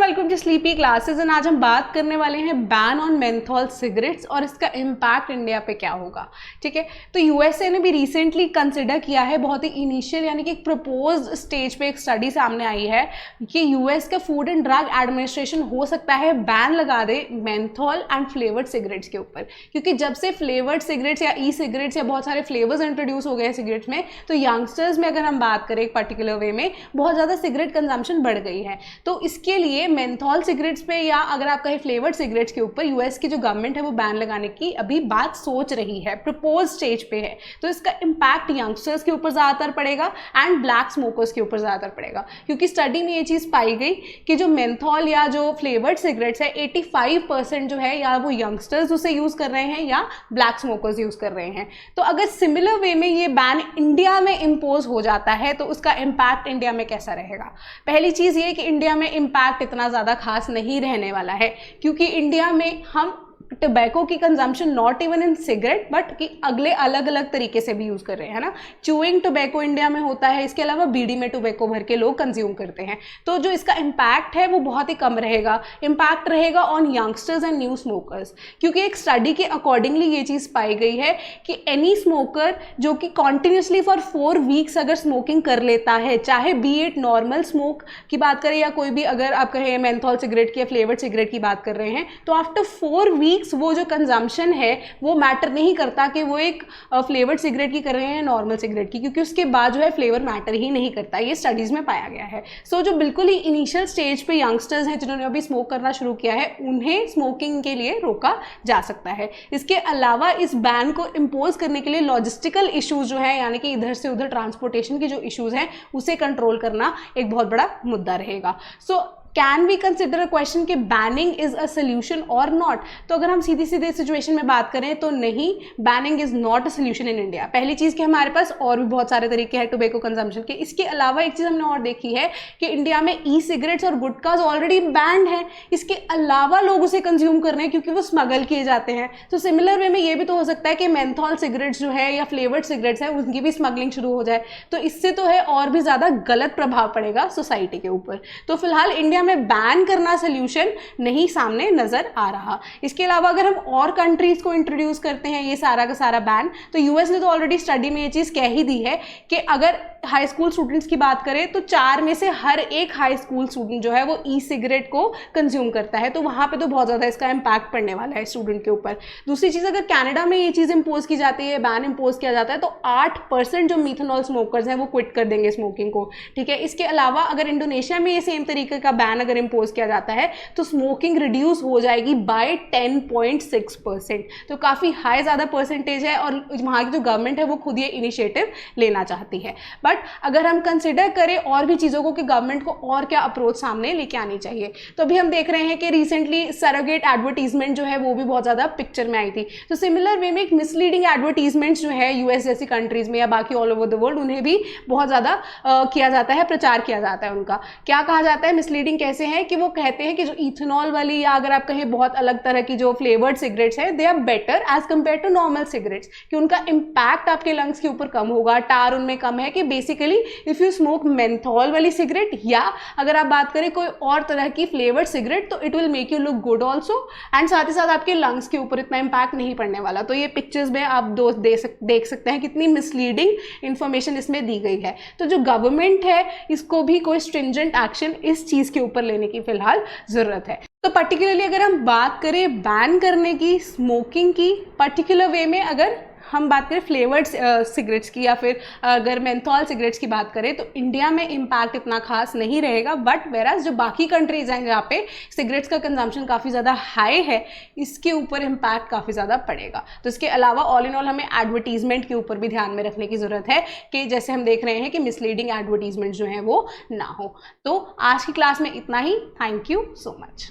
Welcome to Sleepy Classes and आज हम बात करने वाले हैं बैन ऑन मेंथॉल सिगरेट्स और इसका इम्पैक्ट इंडिया पे क्या होगा। ठीक है, तो यूएसए ने भी रिसेंटली कंसिडर किया है, बहुत ही इनिशियल यानी कि एक प्रपोज स्टेज पे एक स्टडी सामने आई है कि यूएस का फूड एंड ड्रग एडमिनिस्ट्रेशन हो सकता है बैन लगा दे मेंथॉल एंड फ्लेवर्ड सिगरेट्स के ऊपर, क्योंकि जब से फ्लेवर्ड सिगरेट्स या ई सिगरेट्स या बहुत सारे फ्लेवर्स इंट्रोड्यूस हो गए हैं सिगरेट्स में, तो यंगस्टर्स में अगर हम बात करें एक पर्टिकुलर वे में बहुत ज़्यादा सिगरेट कंजम्पशन बढ़ गई है। तो इसके लिए मेंथॉल सिगरेट्स पे या अगर आप कहें फ्लेवर्ड सिगरेट्स के ऊपर यूएस की जो गवर्नमेंट है वो बैन लगाने की अभी बात सोच रही है, प्रपोज स्टेज पे है। तो इसका इम्पैक्ट यंगस्टर्स के ऊपर ज़्यादातर पड़ेगा एंड ब्लैक स्मोकर्स के ऊपर ज़्यादातर पड़ेगा, क्योंकि स्टडी में ये चीज़ पाई गई कि जो मेंथॉल या जो फ्लेवर्ड सिगरेट्स है 85% जो है या वो यंगस्टर्स उसे यूज़ कर रहे हैं या ब्लैक स्मोकर्स यूज़ कर रहे हैं। तो अगर सिमिलर वे में ये बैन इंडिया में इम्पोज हो जाता है तो उसका इम्पैक्ट इंडिया में कैसा रहेगा। पहली चीज़ ये कि इंडिया में इम्पैक्ट इतना ज़्यादा खास नहीं रहने वाला है, क्योंकि इंडिया में हम टोबैको की consumption not even in cigarette but कि अगले अलग अलग तरीके से भी यूज़ कर रहे हैं ना। च्यूइंग टोबैको इंडिया में होता है, इसके अलावा बीड़ी में टोबैको भर के लोग कंज्यूम करते हैं। तो जो इसका इम्पैक्ट है वो बहुत ही कम रहेगा। इम्पैक्ट रहेगा on youngsters and new smokers, क्योंकि एक स्टडी के अकॉर्डिंगली ये चीज़ पाई गई है कि एनी स्मोकर जो कि कॉन्टिन्यूसली फॉर 4 वीक्स अगर स्मोकिंग कर लेता है, चाहे बी इट नॉर्मल स्मोक की बात करें या कोई भी अगर आप कहें मेंथॉल सिगरेट की या फ्लेवर्ड सिगरेट की बात कर रहे हैं, तो आफ्टर 4 वीक्स वो जो कंजम्पशन है वो मैटर नहीं करता कि वो एक फ्लेवर्ड सिगरेट की कर रहे हैं नॉर्मल सिगरेट की, क्योंकि उसके बाद जो है फ्लेवर मैटर ही नहीं करता। ये स्टडीज में पाया गया है। सो जो बिल्कुल ही इनिशियल स्टेज पे यंगस्टर्स हैं जिन्होंने अभी स्मोक करना शुरू किया है उन्हें स्मोकिंग के लिए रोका जा सकता है। इसके अलावा इस बैन को इम्पोज करने के लिए लॉजिस्टिकल इश्यूज जो है यानी कि इधर से उधर ट्रांसपोर्टेशन के जो इश्यूज हैं उसे कंट्रोल करना एक बहुत बड़ा मुद्दा रहेगा। So can we consider a question कि बैनिंग इज अ सोल्यूशन और नॉट। तो अगर हम सीधी सीधे सिचुएशन में बात करें तो नहीं, banning is not a solution in India. पहली चीज़ कि हमारे पास और भी बहुत सारे तरीके हैं टोबैको कंजम्पशन के। इसके अलावा एक चीज़ हमने और देखी है कि इंडिया में ई सिगरेट्स और गुटकाज ऑलरेडी बैंड है, इसके अलावा लोग उसे कंज्यूम कर रहे हैं क्योंकि वो स्मगल किए जाते हैं। तो सिमिलर वे में ये भी तो हो सकता है कि मेंथॉल सिगरेट्स जो है या फ्लेवर्ड सिगरेट्स है उनकी भी स्मगलिंग शुरू हो जाए, तो इससे तो है और भी ज़्यादा गलत प्रभाव पड़ेगा सोसाइटी के ऊपर। तो फिलहाल इंडिया में बैन करना सोल्यूशन नहीं सामने नजर आ रहा। इसके अलावा अगर हम और कंट्रीज को इंट्रोड्यूस करते हैं ये सारा का सारा बैन, तो यूएस ने तो ऑलरेडी स्टडी में ये चीज़ कह ही दी है कि अगर हाई स्कूल स्टूडेंट्स की बात करें तो 4 में से हर एक हाई स्कूल स्टूडेंट जो है वो ई सिगरेट को कंज्यूम करता है। तो वहाँ पे तो बहुत ज़्यादा इसका इम्पैक्ट पड़ने वाला है स्टूडेंट के ऊपर। दूसरी चीज़, अगर कनाडा में ये चीज़ इम्पोज की जाती है, बैन इम्पोज किया जाता है, तो 8% जो मिथेनॉल स्मोकर्स हैं वो क्विट कर देंगे स्मोकिंग को। ठीक है, इसके अलावा अगर इंडोनेशिया में ये सेम तरीके का बैन अगर इम्पोज किया जाता है तो स्मोकिंग रिड्यूस हो जाएगी बाय 10.6%। तो काफ़ी हाई ज़्यादा परसेंटेज है और वहाँ की जो गवर्नमेंट है वो खुद ये इनिशिएटिव लेना चाहती है। बट अगर हम कंसिडर करें और भी चीज़ों को कि गवर्नमेंट को और क्या अप्रोच सामने लेके आनी चाहिए, तो अभी हम देख रहे हैं कि रिसेंटली सरोगेट एडवर्टीजमेंट जो है वो भी बहुत ज़्यादा पिक्चर में आई थी। तो सिमिलर वे में एक मिसलीडिंग एडवर्टीजमेंट्स जो है यूएस जैसी कंट्रीज में या बाकी ऑल ओवर द वर्ल्ड उन्हें भी बहुत ज़्यादा किया जाता है, प्रचार किया जाता है। उनका क्या कहा जाता है, मिसलीडिंग कैसे है कि वो कहते हैं कि जो इथेनॉल वाली या अगर आप कहें बहुत अलग तरह की जो फ्लेवर्ड सिगरेट्स है they are better as compare to normal cigarettes, कि उनका इम्पैक्ट आपके लंग्स के ऊपर कम होगा, टार उनमें कम है, कि basically if you smoke menthol वाली सिगरेट या अगर आप बात करें कोई और तरह की फ्लेवर्ड सिगरेट तो it will make you look good also and साथ ही साथ आपके लंग्स के ऊपर इतना इम्पैक्ट नहीं पड़ने वाला। तो ये पिक्चर्स में आप देख सकते हैं कितनी मिसलीडिंग इंफॉर्मेशन इसमें दी गई है। तो जो गवर्नमेंट है इसको भी कोई स्ट्रिंजेंट एक्शन इस चीज़ के ऊपर लेने की फिलहाल ज़रूरत है। तो पर्टिकुलरली अगर हम बात करें बैन करने की स्मोकिंग की पर्टिकुलर वे में, अगर हम बात करें फ्लेवर्ड सिगरेट्स की या फिर अगर मेंथॉल सिगरेट्स की बात करें तो इंडिया में इम्पैक्ट इतना खास नहीं रहेगा। बट वेराज जो बाकी कंट्रीज हैं जहाँ पे सिगरेट्स का कंजम्पशन काफ़ी ज़्यादा हाई है इसके ऊपर इम्पैक्ट काफ़ी ज़्यादा पड़ेगा। तो इसके अलावा ऑल इन ऑल हमें एडवर्टीजमेंट के ऊपर भी ध्यान में रखने की ज़रूरत है कि जैसे हम देख रहे हैं कि मिसलीडिंग एडवर्टीजमेंट जो है वो ना हो। तो आज की क्लास में इतना ही। Thank you so much.